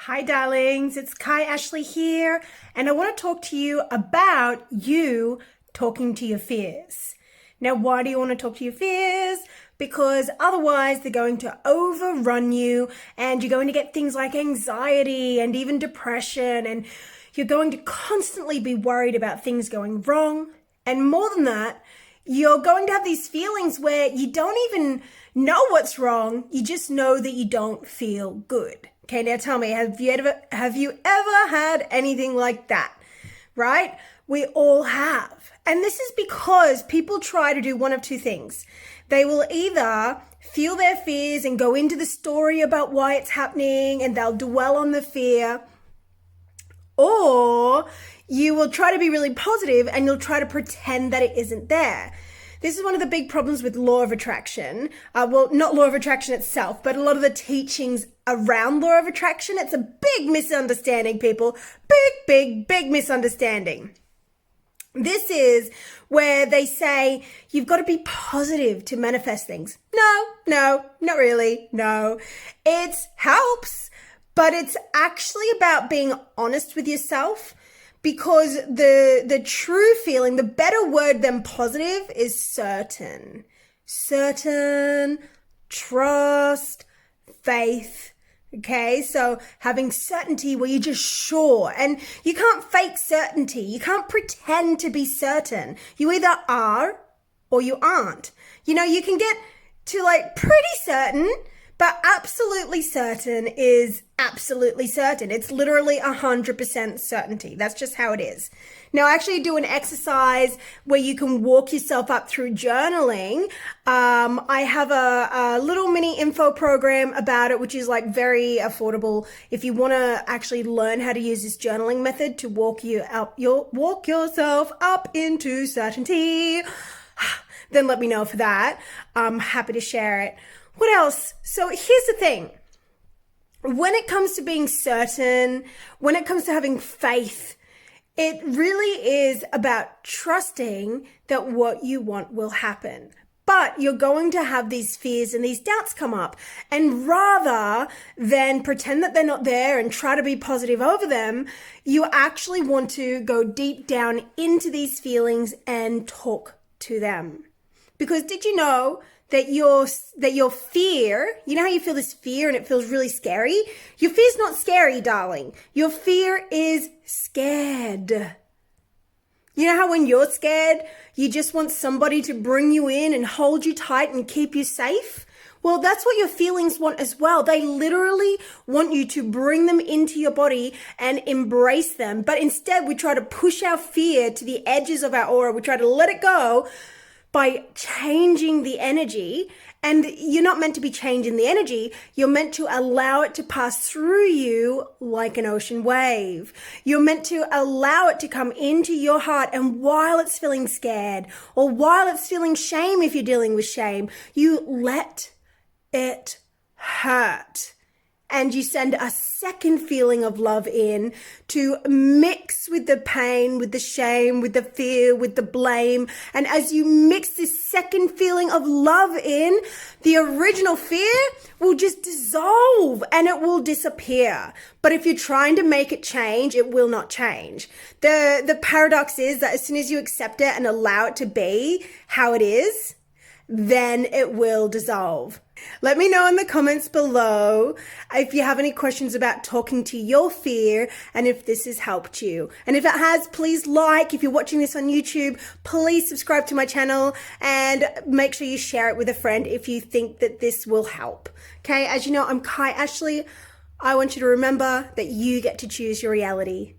Hi darlings, it's Kai Ashley here, and I want to talk to you about you talking to your fears. Now, why do you want to talk to your fears? Because otherwise they're going to overrun you and you're going to get things like anxiety and even depression, and you're going to constantly be worried about things going wrong. And more than that, you're going to have these feelings where you don't even know what's wrong, you just know that you don't feel good. Okay, now tell me, have you ever had anything like that? Right? We all have. And this is because people try to do one of two things. They will either feel their fears and go into the story about why it's happening and they'll dwell on the fear, or you will try to be really positive and you'll try to pretend that it isn't there. This is one of the big problems with law of attraction. Well, not law of attraction itself, but a lot of the teachings around law of attraction. It's a big misunderstanding, people. Big misunderstanding. This is where they say you've got to be positive to manifest things. No, not really. No, it helps, but it's actually about being honest with yourself. Because the true feeling, the better word than positive is certain. Certain, trust, faith. Okay, so having certainty where you're just sure. And you can't fake certainty. You can't pretend to be certain. You either are or you aren't. You know, you can get to like pretty certain, but absolutely certain is absolutely certain. It's literally 100% certainty. That's just how it is. Now, I actually do an exercise where you can walk yourself up through journaling. I have a little mini info program about it, which is like very affordable. If you want to actually learn how to use this journaling method to walk yourself up into certainty, then let me know for that. I'm happy to share it. What else? So here's the thing. When it comes to being certain, when it comes to having faith, it really is about trusting that what you want will happen. But you're going to have these fears and these doubts come up. And rather than pretend that they're not there and try to be positive over them, you actually want to go deep down into these feelings and talk to them. Because did you know that your fear, you know how you feel this fear and it feels really scary? Your fear's not scary, darling. Your fear is scared. You know how when you're scared, you just want somebody to bring you in and hold you tight and keep you safe? Well, that's what your feelings want as well. They literally want you to bring them into your body and embrace them. But instead, we try to push our fear to the edges of our aura. We try to let it go by changing the energy. And you're not meant to be changing the energy. You're meant to allow it to pass through you like an ocean wave. You're meant to allow it to come into your heart. And while it's feeling scared, or while it's feeling shame, if you're dealing with shame, you let it hurt. And you send a second feeling of love in to mix with the pain, with the shame, with the fear, with the blame. And as you mix this second feeling of love in, the original fear will just dissolve and it will disappear. But if you're trying to make it change, it will not change. The paradox is that as soon as you accept it and allow it to be how it is, then it will dissolve. Let me know in the comments below if you have any questions about talking to your fear and if this has helped you. And if it has, please like. If you're watching this on YouTube, please subscribe to my channel and make sure you share it with a friend if you think that this will help. Okay, as you know, I'm Kai Ashley. I want you to remember that you get to choose your reality.